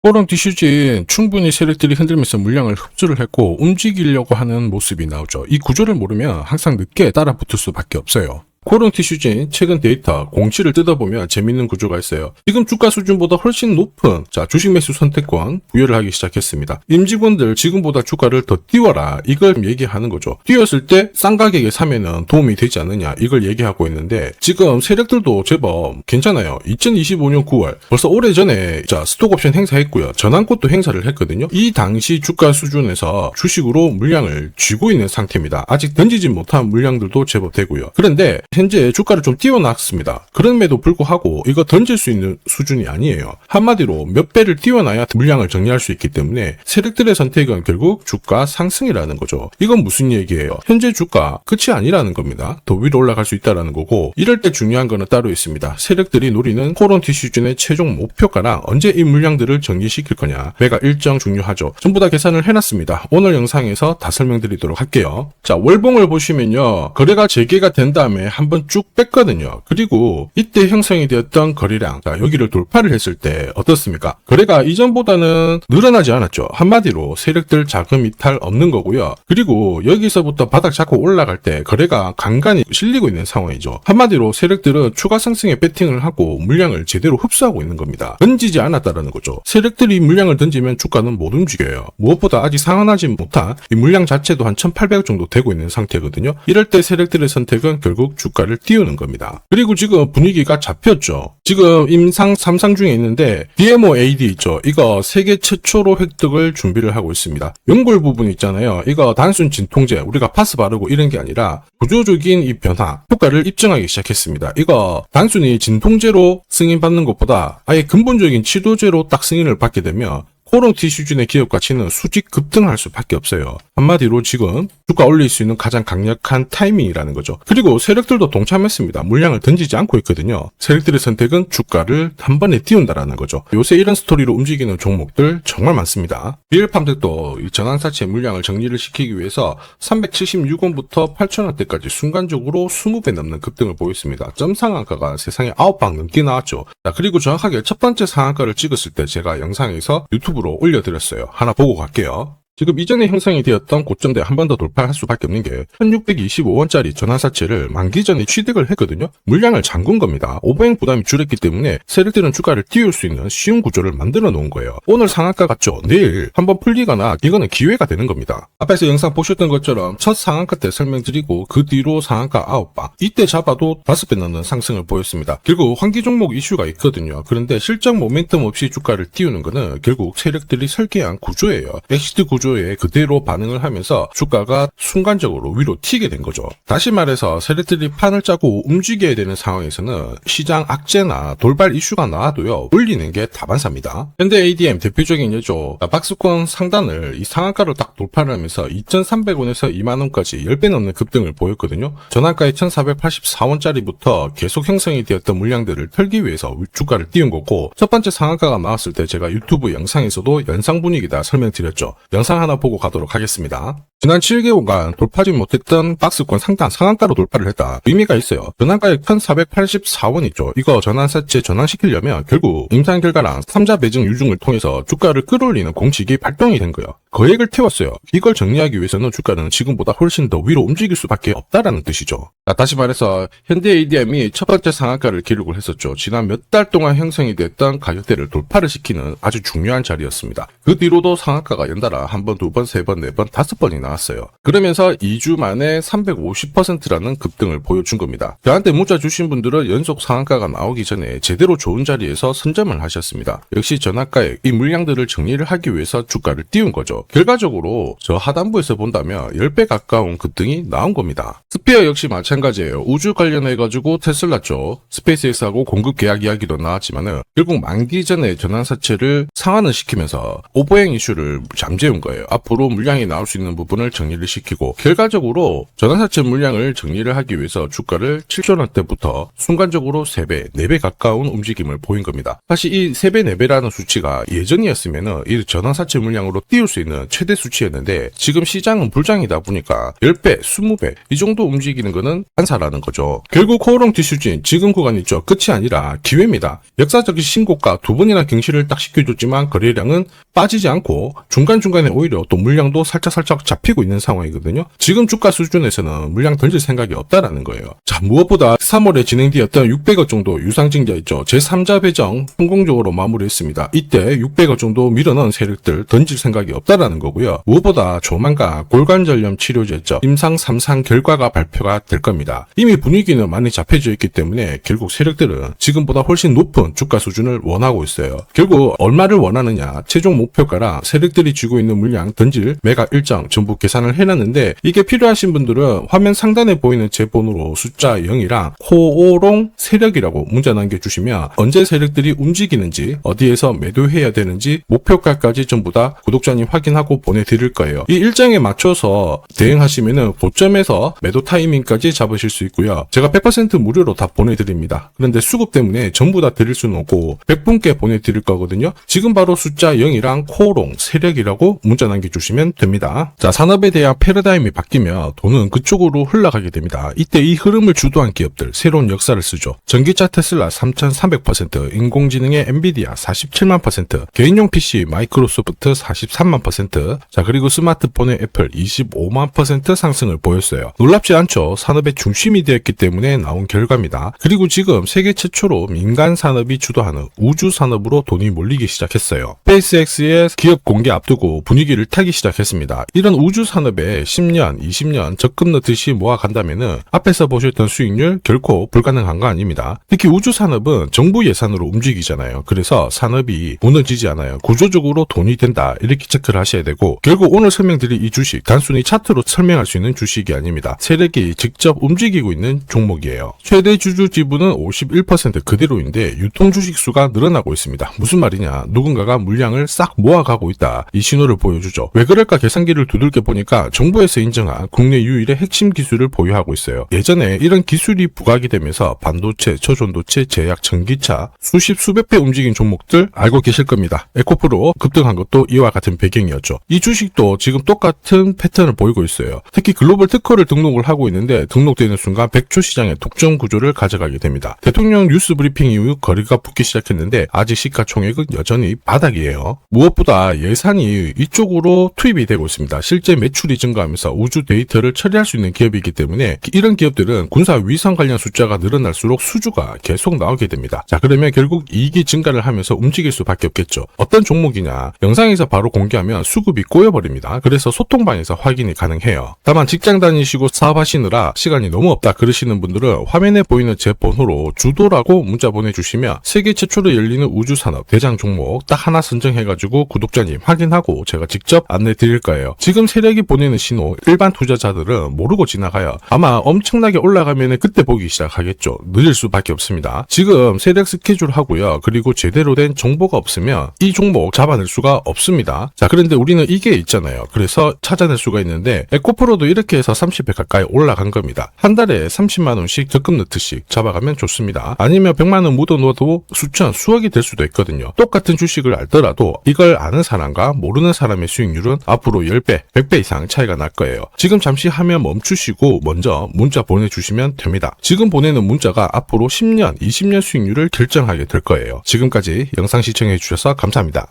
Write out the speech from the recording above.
코롱 디슈즈엔 충분히 세력들이 흔들면서 물량을 흡수를 했고 움직이려고 하는 모습이 나오죠. 이 구조를 모르면 항상 늦게 따라붙을 수밖에 없어요. 코롱 티슈진 최근 데이터 공시를 뜯어보면 재밌는 구조가 있어요. 지금 주가 수준보다 훨씬 높은 주식 매수 선택권 부여를 하기 시작했습니다. 임직원들 지금보다 주가를 더 띄워라 이걸 얘기하는 거죠. 띄웠을 때 싼 가격에 사면은 도움이 되지 않느냐 이걸 얘기하고 있는데 지금 세력들도 제법 괜찮아요. 2025년 9월 벌써 오래전에 스톡옵션 행사했고요. 전환권도 행사를 했거든요. 이 당시 주가 수준에서 주식으로 물량을 쥐고 있는 상태입니다. 아직 던지지 못한 물량들도 제법 되고요. 그런데 현재 주가를 좀 띄워놨습니다. 그럼에도 불구하고 이거 던질 수 있는 수준이 아니에요. 한마디로 몇 배를 띄워놔야 물량을 정리할 수 있기 때문에 세력들의 선택은 결국 주가 상승이라는 거죠. 이건 무슨 얘기예요? 현재 주가 끝이 아니라는 겁니다. 더 위로 올라갈 수 있다는 거고 이럴 때 중요한 거는 따로 있습니다. 세력들이 노리는 코롱 티슈진의 최종 목표가랑 언제 이 물량들을 정리시킬 거냐 매가 일정 중요하죠. 전부 다 계산을 해놨습니다. 오늘 영상에서 다 설명드리도록 할게요. 월봉을 보시면요. 거래가 재개가 된 다음에 한번 쭉 뺐거든요. 그리고 이때 형성이 되었던 거래량 여기를 돌파를 했을 때 어떻습니까? 거래가 이전보다는 늘어나지 않았죠. 한마디로 세력들 자금 이탈 없는 거고요. 그리고 여기서부터 바닥 잡고 올라갈 때 거래가 간간히 실리고 있는 상황이죠. 한마디로 세력들은 추가 상승에 배팅을 하고 물량을 제대로 흡수하고 있는 겁니다. 던지지 않았다라는 거죠. 세력들이 물량을 던지면 주가는 못 움직여요. 무엇보다 아직 상환하지 못한 이 물량 자체도 한 1,800억 정도 되고 있는 상태거든요. 이럴 때 세력들의 선택은 결국 주가를 띄우는 겁니다. 그리고 지금 분위기가 잡혔죠. 지금 임상 3상 중에 있는데 DMO-AD 있죠. 이거 세계 최초로 획득을 준비를 하고 있습니다. 연골 부분 있잖아요. 이거 단순 진통제 우리가 파스 바르고 이런 게 아니라 구조적인 이 변화 효과를 입증하기 시작했습니다. 이거 단순히 진통제로 승인받는 것보다 아예 근본적인 치료제로 딱 승인을 받게 되면 코롱 티슈진의 기업 가치는 수직 급등할 수밖에 없어요. 한마디로 지금 주가 올릴 수 있는 가장 강력한 타이밍이라는 거죠. 그리고 세력들도 동참했습니다. 물량을 던지지 않고 있거든요. 세력들의 선택은 주가를 한 번에 띄운다라는 거죠. 요새 이런 스토리로 움직이는 종목들 정말 많습니다. 비엘팜텍도 이 전환사채 물량을 정리를 시키기 위해서 376원부터 8,000원대까지 순간적으로 20배 넘는 급등을 보였습니다. 점 상한가가 세상에 9방 넘게 나왔죠. 그리고 정확하게 첫 번째 상한가를 찍었을 때 제가 영상에서 유튜브로 올려드렸어요. 하나 보고 갈게요. 지금 이전에 형성이 되었던 고점대 한 번 더 돌파할 수밖에 없는 게 1625원짜리 전환사채를 만기 전에 취득을 했거든요. 물량을 잠근 겁니다. 오버행 부담이 줄었기 때문에 세력들은 주가를 띄울 수 있는 쉬운 구조를 만들어 놓은 거예요. 오늘 상한가 같죠? 내일 한번 풀리거나 이거는 기회가 되는 겁니다. 앞에서 영상 보셨던 것처럼 첫 상한가 때 설명드리고 그 뒤로 상한가 9방 이때 잡아도 5배 넘는 상승을 보였습니다. 결국 환기 종목 이슈가 있거든요. 그런데 실적 모멘텀 없이 주가를 띄우는 거는 결국 세력들이 설계한 구조예요. 엑시트 구조에 그대로 반응을 하면서 주가가 순간적으로 위로 튀게 된 거죠. 다시 말해서 세력들이 판을 짜고 움직여야 되는 상황에서는 시장 악재나 돌발 이슈가 나와도요 올리는 게 다반사입니다. 현대 ADM 대표적인 예죠. 박스권 상단을 이 상한가로 딱 돌파를 하면서 2,300원에서 2만원까지 10배 넘는 급등을 보였거든요. 전환가의 1,484원짜리부터 계속 형성이 되었던 물량들을 털기 위해서 주가를 띄운 거고 첫 번째 상한가가 나왔을 때 제가 유튜브 영상에서도 연상 분위기다 설명드렸죠. 영상 하나 보고 가도록 하겠습니다. 지난 7개월간 돌파하지 못했던 박스권 상단 상한가로 돌파를 했다. 의미가 있어요. 전환가액 1,484원 있죠. 이거 전환사채 전환시키려면 결국 임상 결과랑 3자 배정 유중을 통해서 주가를 끌어올리는 공식이 발동이 된 거예요. 거액을 태웠어요. 이걸 정리하기 위해서는 주가는 지금보다 훨씬 더 위로 움직일 수밖에 없다라는 뜻이죠. 다시 말해서 현대 ADM이 첫 번째 상한가를 기록을 했었죠. 지난 몇 달 동안 형성이 됐던 가격대를 돌파를 시키는 아주 중요한 자리였습니다. 그 뒤로도 상한가가 연달아 한 번, 두 번, 세 번, 네 번, 5번이 나왔어요. 그러면서 2주 만에 350%라는 급등을 보여준 겁니다. 저한테 문자 주신 분들은 연속 상한가가 나오기 전에 제대로 좋은 자리에서 선점을 하셨습니다. 역시 전환가에 이 물량들을 정리를 하기 위해서 주가를 띄운 거죠. 결과적으로 저 하단부에서 본다면 10배 가까운 급등이 나온 겁니다. 스피어 역시 마찬가지예요. 우주 관련해가지고 테슬라 쪽 스페이스X하고 공급 계약 이야기도 나왔지만은 결국 만기 전에 전환사채를 상환을 시키면서 오버행 이슈를 잠재운 거예요. 거예요. 앞으로 물량이 나올 수 있는 부분을 정리를 시키고 결과적으로 전환사채 물량을 정리를 하기 위해서 주가를 7천 원대부터 순간적으로 3배, 4배 가까운 움직임을 보인 겁니다. 사실 이 3배, 4배라는 수치가 예전이었으면은 이 전환사채 물량으로 띄울 수 있는 최대 수치였는데 지금 시장은 불장이다 보니까 10배, 20배 이 정도 움직이는 거는 안사라는 거죠. 결국 코오롱티 슈진 지금 구간 있죠. 끝이 아니라 기회입니다. 역사적인 신고가 2번이나 경신을 딱 시켜줬지만 거래량은 빠지지 않고 중간중간에 오히려 또 물량도 살짝 잡히고 있는 상황이거든요. 지금 주가 수준에서는 물량 던질 생각이 없다라는 거예요. 자, 무엇보다 3월에 진행되었던 600억 정도 유상증자 있죠. 제3자 배정 성공적으로 마무리했습니다. 이때 600억 정도 밀어넣은 세력들 던질 생각이 없다라는 거고요. 무엇보다 조만간 골관절염 치료제죠. 임상 3상 결과가 발표가 될 겁니다. 이미 분위기는 많이 잡혀져 있기 때문에 결국 세력들은 지금보다 훨씬 높은 주가 수준을 원하고 있어요. 결국 얼마를 원하느냐, 최종 목표가랑 세력들이 쥐고 있는 물량 던질 매각 일정 전부 계산을 해놨는데 이게 필요하신 분들은 화면 상단에 보이는 제 번호로 숫자 0이랑 코오롱 세력이라고 문자 남겨주시면 언제 세력들이 움직이는지 어디에서 매도해야 되는지 목표가까지 전부 다 구독자님 확인하고 보내드릴 거예요. 이 일정에 맞춰서 대응하시면은 고점에서 매도 타이밍까지 잡으실 수 있고요. 제가 100% 무료로 다 보내드립니다. 그런데 수급 때문에 전부 다 드릴 수는 없고 100분께 보내드릴 거거든요. 지금 바로 숫자 0이랑 코오롱 세력이라고 문자 남겨주시면 됩니다. 자, 산업에 대한 패러다임이 바뀌면 돈은 그쪽으로 흘러가게 됩니다. 이때 이 흐름을 주도한 기업들 새로운 역사를 쓰죠. 전기차 테슬라 3,300%, 인공지능의 엔비디아 47만 %, 개인용 PC 마이크로소프트 43만 %, 자 그리고 스마트폰의 애플 25만 % 상승을 보였어요. 놀랍지 않죠? 산업의 중심이 되었기 때문에 나온 결과입니다. 그리고 지금 세계 최초로 민간 산업이 주도하는 우주 산업으로 돈이 몰리기 시작했어요. 스페이스X의 기업 공개 앞두고 분위기를 타기 시작했습니다. 이런 우주 산업에 10년, 20년 적금 넣듯이 모아간다면은 앞에서 보셨던 수익률 결코 불가능한 거 아닙니다. 특히 우주 산업은 정부 예산으로 움직이잖아요. 그래서 산업이 무너지지 않아요. 구조적으로 돈이 된다 이렇게 체크를 하셔야 되고 결국 오늘 설명드릴 이 주식 단순히 차트로 설명할 수 있는 주식이 아닙니다. 세력이 직접 움직이고 있는 종목이에요. 최대 주주 지분은 51% 그대로인데 유통 주식 수가 늘어나고 있습니다. 무슨 말이냐? 누군가가 물량을 싹 모아가고 있다. 이 신호를 보여주죠. 왜 그럴까 계산기를 두들겨 보니까 정부에서 인정한 국내 유일의 핵심 기술을 보유하고 있어요. 예전에 이런 기술이 부각이 되면서 반도체, 저전도체, 제약, 전기차 수십 수백 배 움직인 종목들 알고 계실 겁니다. 에코프로 급등한 것도 이와 같은 배경이었죠. 이 주식도 지금 똑같은 패턴을 보이고 있어요. 특히 글로벌 특허를 등록을 하고 있는데 등록되는 순간 100조 시장의 독점 구조를 가져가게 됩니다. 대통령 뉴스 브리핑 이후 거리가 붙기 시작했는데 아직 시가총액은 여전히 바닥이에요. 무엇보다 예산이 이쪽으로 투입이 되고 있습니다. 실제 매출이 증가하면서 우주 데이터를 처리할 수 있는 기업이기 때문에 이런 기업들은 군사 위성 관련 숫자가 늘어날수록 수주가 계속 나오게 됩니다. 자, 그러면 결국 이익이 증가를 하면서 움직일 수밖에 없겠죠. 어떤 종목이냐? 영상에서 바로 공개하면 수급이 꼬여버립니다. 그래서 소통방에서 확인이 가능해요. 다만 직장 다니시고 사업하시느라 시간이 너무 없다 그러시는 분들은 화면에 보이는 제 번호로 주도라고 문자 보내주시면 세계 최초로 열리는 우주산업 대장 종목 딱 하나 선정해가지고 구독자님 확인하고 제가 직접 안내 드릴 거예요. 지금 세력이 보내는 신호 일반 투자자들은 모르고 지나가요. 아마 엄청나게 올라가면 그때 보기 시작하겠죠. 늦을 수밖에 없습니다. 지금 세력 스케줄 하고요. 그리고 제대로 된 정보가 없으면 이 종목 잡아낼 수가 없습니다. 자, 그런데 우리는 이게 있잖아요. 그래서 찾아낼 수가 있는데 에코프로도 이렇게 해서 30배 가까이 올라간 겁니다. 한 달에 30만 원씩 적금 넣듯이 잡아가면 좋습니다. 아니면 100만 원 묻어놓아도 수천, 수억이 될 수도 있거든요. 똑같은 주식을 알더라도 이걸 아는 사람과 모르는 사람의 수익률은 앞으로 10배, 100배 이상 차이가 날 거예요. 지금 잠시 화면 멈추시고 먼저 문자 보내주시면 됩니다. 지금 보내는 문자가 앞으로 10년, 20년 수익률을 결정하게 될 거예요. 지금까지 영상 시청해 주셔서 감사합니다.